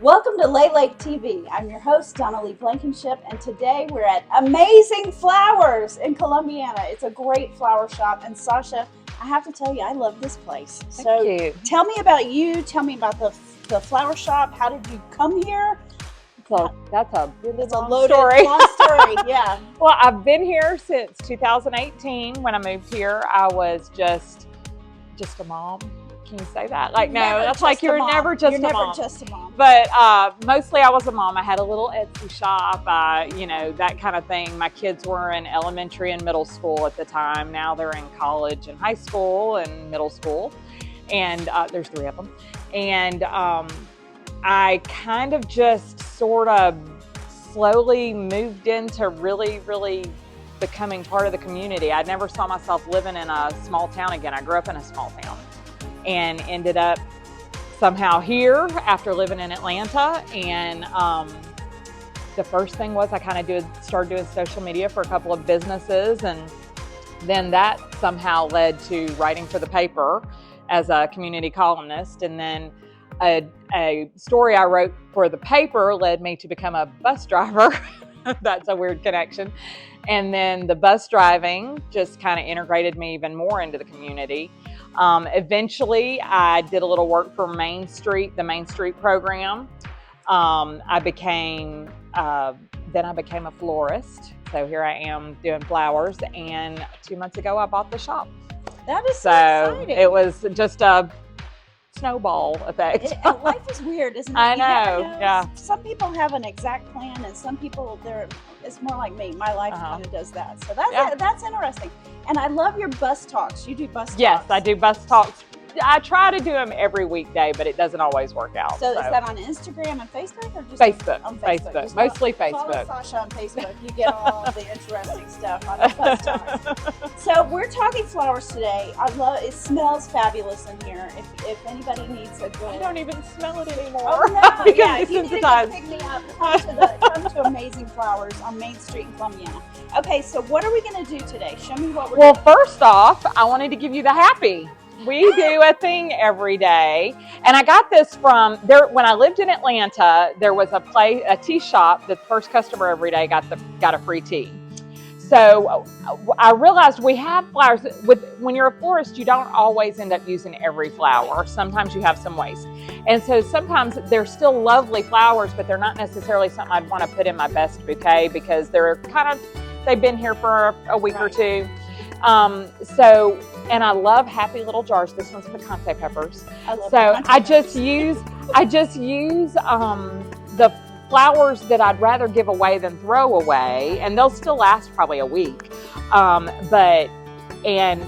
Welcome to Lake TV. I'm your host, Donna Lee Blankenship, and today we're at Amazing Flowers in Columbiana. It's a great flower shop, and Sasha, I have to tell you, I love this place. Thank you. Tell me about you. Tell me about the flower shop. How did you come here? So that's a really Long story. Yeah. Well, I've been here since 2018. When I moved here, I was just a mom. Can you say that? Like, no, that's like you're never just a mom. You're never just a mom. But mostly I was a mom. I had a little Etsy shop, that kind of thing. My kids were in elementary and middle school at the time. Now they're in college and high school and middle school. And there's 3 of them. And I kind of just sort of slowly moved into really becoming part of the community. I never saw myself living in a small town again. I grew up in a small town and ended up somehow here after living in Atlanta. And the first thing was I kind of started doing social media for a couple of businesses, and then that somehow led to writing for the paper as a community columnist. And then a story I wrote for the paper led me to become a bus driver. That's a weird connection. And then the bus driving just kind of integrated me even more into the community. Eventually, I did a little work for Main Street, the Main Street program. I became a florist. So here I am doing flowers. And 2 months ago, I bought the shop. That is so exciting. It was just a snowball effect. Life is weird, isn't it? I know. Yeah. Some people have an exact plan, and some people it's more like me. My life kind of does that. So that's interesting. And I love your bus talks. You do bus talks. Yes, I do bus talks. I try to do them every weekday, but it doesn't always work out. So is that on Instagram and Facebook, or just Facebook? On Facebook. Mostly Facebook. Follow Sasha on Facebook. You get all the interesting stuff on the bus talks. So we're talking flowers today. I love it. Smells fabulous in here. If anybody needs a good, I don't even smell it anymore. Oh no! Because If you need to pick me up, come to Amazing Flowers on Main Street in Columbiana. Okay, so what are we going to do today? Show me what we're doing. Well, first off, I wanted to give you the happy. We do a thing every day. And I got this from there when I lived in Atlanta. There was a tea shop. The first customer every day got a free tea. So I realized we have flowers. When you're a florist, you don't always end up using every flower. Sometimes you have some waste. And so sometimes they're still lovely flowers, but they're not necessarily something I'd want to put in my best bouquet because they've been here for a week or two. And I love happy little jars. This one's picante peppers. I just use the flowers that I'd rather give away than throw away, and they'll still last probably a week. And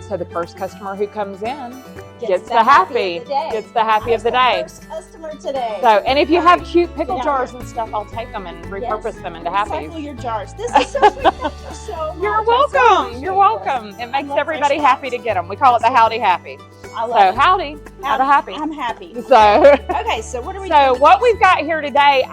so the first customer who comes in gets the happy of the day. First customer today. So, and if you have cute pickle jars and stuff, I'll take them and repurpose them into happies. Recycle your jars. This is so sweet. Thank you so much. You're welcome. You're welcome. It makes everybody happy to get them. We call it the Howdy Happy. I love it. Howdy. Have a happy. I'm happy. Okay, so what are we doing? So what today? we've got here today,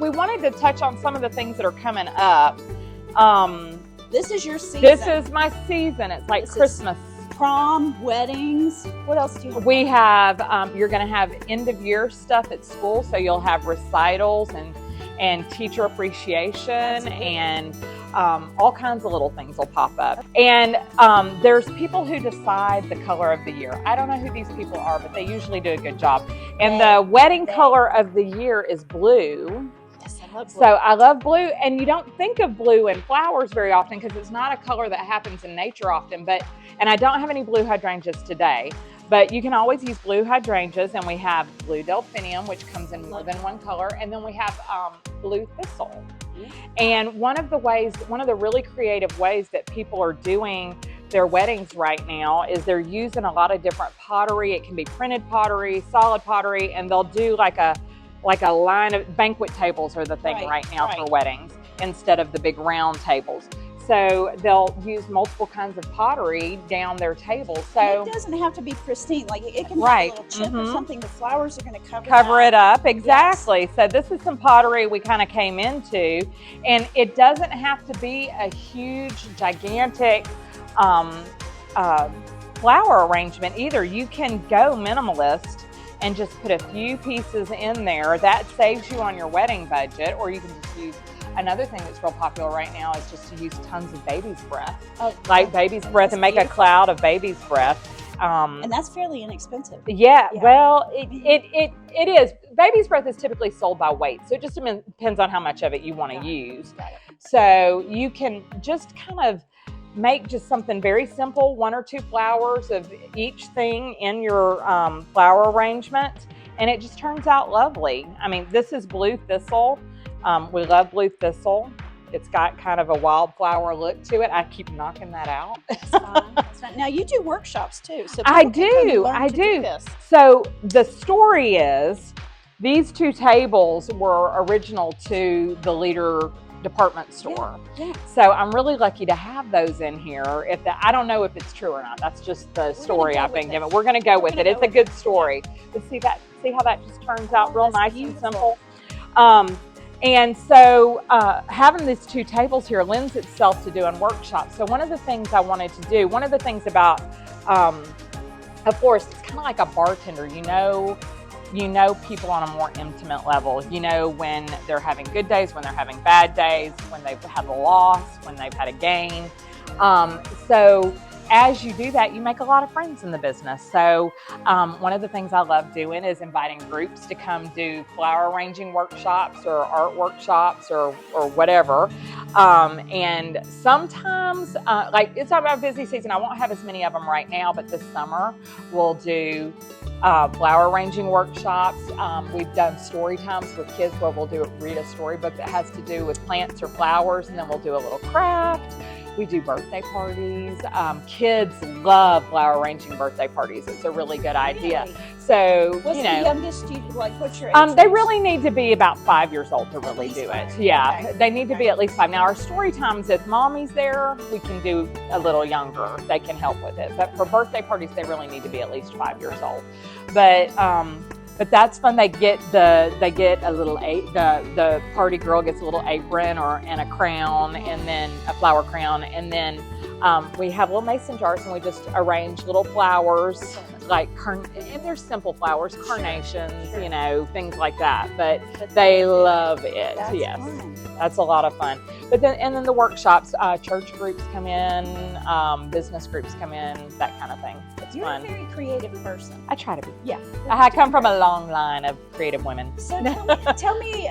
we wanted to touch on some of the things that are coming up. This is your season. This is my season. It's like Christmas. Prom, weddings. What else do you have? We have, you're going to have end of year stuff at school. So you'll have recitals and teacher appreciation and all kinds of little things will pop up. And there's people who decide the color of the year. I don't know who these people are, but they usually do a good job. And the wedding color of the year is blue. So I love blue, and you don't think of blue in flowers very often because it's not a color that happens in nature often. And I don't have any blue hydrangeas today, but you can always use blue hydrangeas, and we have blue delphinium, which comes in more than one color, and then we have blue thistle. And one of the really creative ways that people are doing their weddings right now is they're using a lot of different pottery. It can be printed pottery, solid pottery, and they'll do like a line of banquet tables are the thing right now for weddings instead of the big round tables. So they'll use multiple kinds of pottery down their tables. So and it doesn't have to be pristine. Like it can have a little chip or something. The flowers are going to cover it up. Exactly. Yes. So this is some pottery we kind of came into, and it doesn't have to be a huge, gigantic flower arrangement either. You can go minimalist and just put a few pieces in there. That saves you on your wedding budget, or you can just use, another thing that's real popular right now is just to use tons of baby's breath. Like baby's breath, and make a cloud of baby's breath. And that's fairly inexpensive. Yeah. Well, it is. Baby's breath is typically sold by weight, so it just depends on how much of it you want to use. So you can just kind of make just something very simple, 1 or 2 flowers of each thing in your flower arrangement, and it just turns out lovely. I mean, this is blue thistle. We love blue thistle. It's got kind of a wildflower look to it. I keep knocking that out. That's fine. That's fine. Now you do workshops too. So I do. So the story is, these 2 tables were original to the Leader department store. Yeah. So I'm really lucky to have those in here. I don't know if it's true or not. That's just the story I've been given. We're going to go with it. It's a good story. But see how that just turns out real nice and simple. And so having these 2 tables here lends itself to doing workshops. So one of the things I wanted to do, one of the things about a florist, it's kind of like a bartender. You know people on a more intimate level. You know when they're having good days, when they're having bad days, when they've had a loss, when they've had a gain. So as you do that, you make a lot of friends in the business. So one of the things I love doing is inviting groups to come do flower arranging workshops or art workshops or whatever. And sometimes, like it's not about busy season, I won't have as many of them right now, but this summer we'll do flower arranging workshops. We've done story times with kids where we'll read a storybook that has to do with plants or flowers, and then we'll do a little craft. We do birthday parties. Kids love flower arranging birthday parties. It's a really good idea. Really? So, what's the youngest? What's your age? They really need to be about 5 years old to really do it. Yeah, okay. They need to be at least 5. Now, our story times, if mommy's there, we can do a little younger. They can help with it. But for birthday parties, they really need to be at least 5 years old. But that's fun. They get a little the party girl gets a little apron and a crown, and then a flower crown, and then we have little mason jars, and we just arrange little flowers, like and they're simple flowers, carnations, things like that. But they love it. Yes, that's a lot of fun. But then the workshops, church groups come in, business groups come in, that kind of thing. It's fun. You're a very creative person. I try to be. Yeah. I come from a long line of creative women. So tell me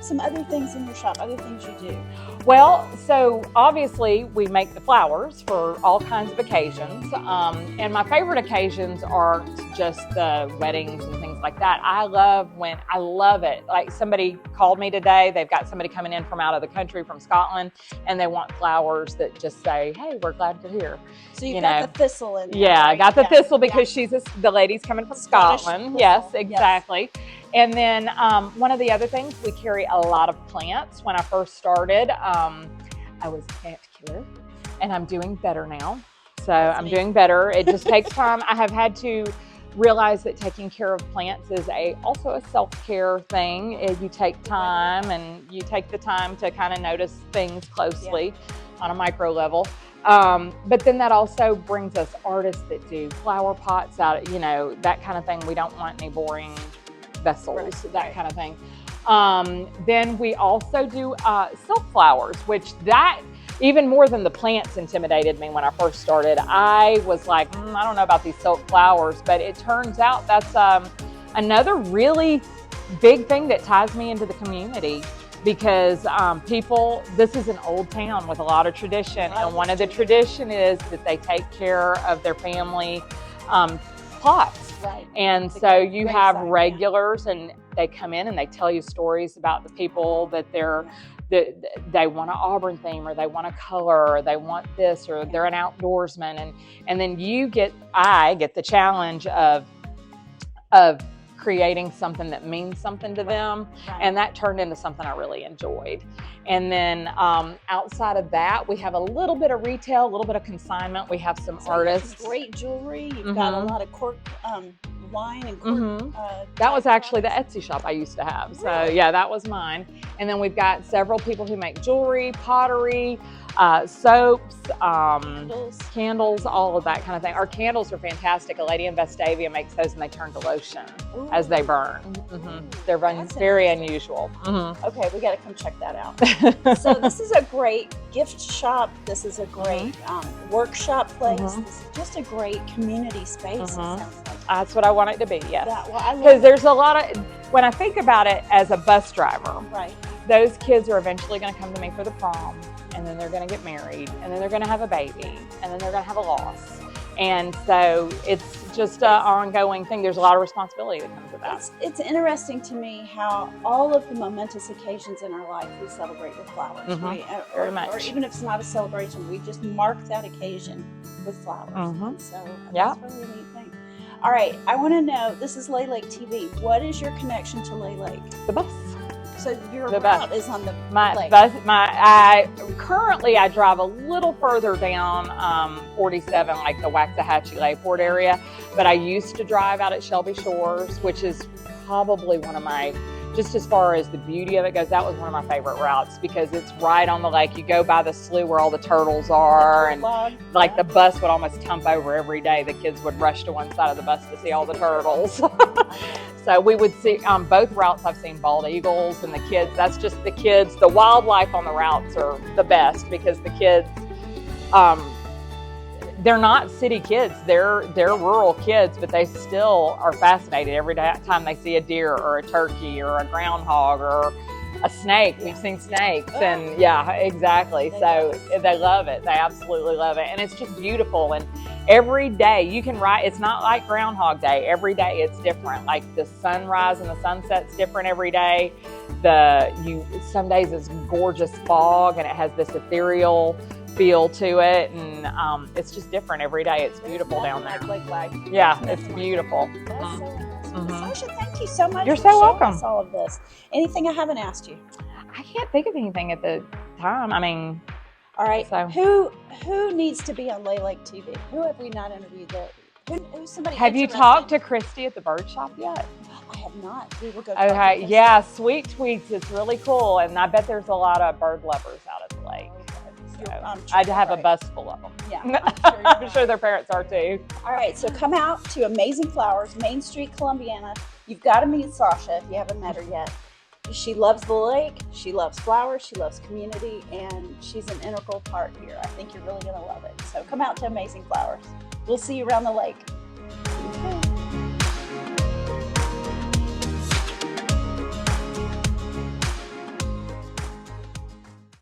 some other things in your shop, other things you do. Well, so obviously we make the flowers for all kinds of occasions. And my favorite occasions aren't just the weddings and things like that. I love it. Like somebody called me today. They've got somebody coming in from out of the country, from Scotland, and they want flowers that just say, "Hey, we're glad you're here." So you've got the thistle in there. Yeah, right? I got the thistle because the lady's coming from Scotland. Yes, exactly. Yes. And then one of the other things, we carry a lot of plants. When I first started, I was a plant killer, and I'm doing better now. So I'm doing better. It just takes time. I have had to realize that taking care of plants is also a self-care thing. You take time, and you take the time to kind of notice things closely on a micro level. But then that also brings us artists that do flower pots out, that kind of thing. We don't want any boring vessels, that kind of thing. Then we also do silk flowers, which even more than the plants intimidated me when I first started. I was like, I don't know about these silk flowers, but it turns out that's another really big thing that ties me into the community, because this is an old town with a lot of tradition, and one of the tradition is that they take care of their family plots. Right. And so you have regulars, and they come in and they tell you stories about the people that they want an auburn theme, or they want a color, or they want this, or they're an outdoorsman, and then I get the challenge of creating something that means something to them. And that turned into something I really enjoyed. And then outside of that, we have a little bit of retail, a little bit of consignment. We have some artists. Some great jewelry. You've got a lot of cork wine and cork. That was type actually the products? Etsy shop I used to have. So Really? yeah, that was mine. And then we've got several people who make jewelry, pottery, soaps, candles, all of that kind of thing. Our candles are fantastic. A lady in Vestavia makes those and they turn to lotion as they burn. They're very unusual. Okay, we got to come check that out. So this is a great gift shop. This is a great workshop place. This is just a great community space. It sounds like. That's what I want it to be, yes. Yeah, well, I love Because there's a lot of, when I think about it as a bus driver, those kids are eventually going to come to me for the prom, and then they're going to get married, and then they're going to have a baby, and then they're going to have a loss. And so it's just an ongoing thing. There's a lot of responsibility that comes with that. It's interesting to me how all of the momentous occasions in our life we celebrate with flowers. Very much. Or even if it's not a celebration, we just mark that occasion with flowers. And so that's really a neat thing. All right, I want to know, this is Lay Lake TV. What is your connection to Lay Lake? The bus. So your route is on the lake. Currently I drive a little further down 47, like the Waxahachie Layport area, but I used to drive out at Shelby Shores, which is probably one of my, just as far as the beauty of it goes, that was one of my favorite routes because it's right on the lake. You go by the slough where all the turtles are, and like the bus would almost tump over every day. The kids would rush to one side of the bus to see all the turtles. So we would see both routes. I've seen bald eagles, and the kids, that's just the kids. The wildlife on the routes are the best because the kids, they're not city kids. They're rural kids, but they still are fascinated every time they see a deer or a turkey or a groundhog or a snake. We've seen snakes, and yeah, exactly. So they love it. They absolutely love it, and it's just beautiful. And every day you can ride. It's not like Groundhog Day. Every day it's different. Like the sunrise and the sunset's different every day. Some days it's gorgeous fog, and it has this ethereal feel to it, and it's just different every day. It's beautiful down there. Yeah, it's beautiful. That's so interesting. Sasha, thank you so much. You're for so showing welcome. us all of this. Anything I haven't asked you? I can't think of anything at the time. I mean, all right. So. Who needs to be on Lay Lake TV? Who have we not interviewed? Who's somebody? Have you talked to Christy at the bird shop yet? I have not. We will go. Okay. Yeah, Sweet Tweets. It's really cool, and I bet there's a lot of bird lovers out at the lake. I'd have a bus full of them. Yeah, I'm sure their parents are too. All right, so come out to Amazing Flowers, Main Street, Columbiana. You've got to meet Sasha if you haven't met her yet. She loves the lake, she loves flowers, she loves community, and she's an integral part here. I think you're really going to love it. So come out to Amazing Flowers. We'll see you around the lake.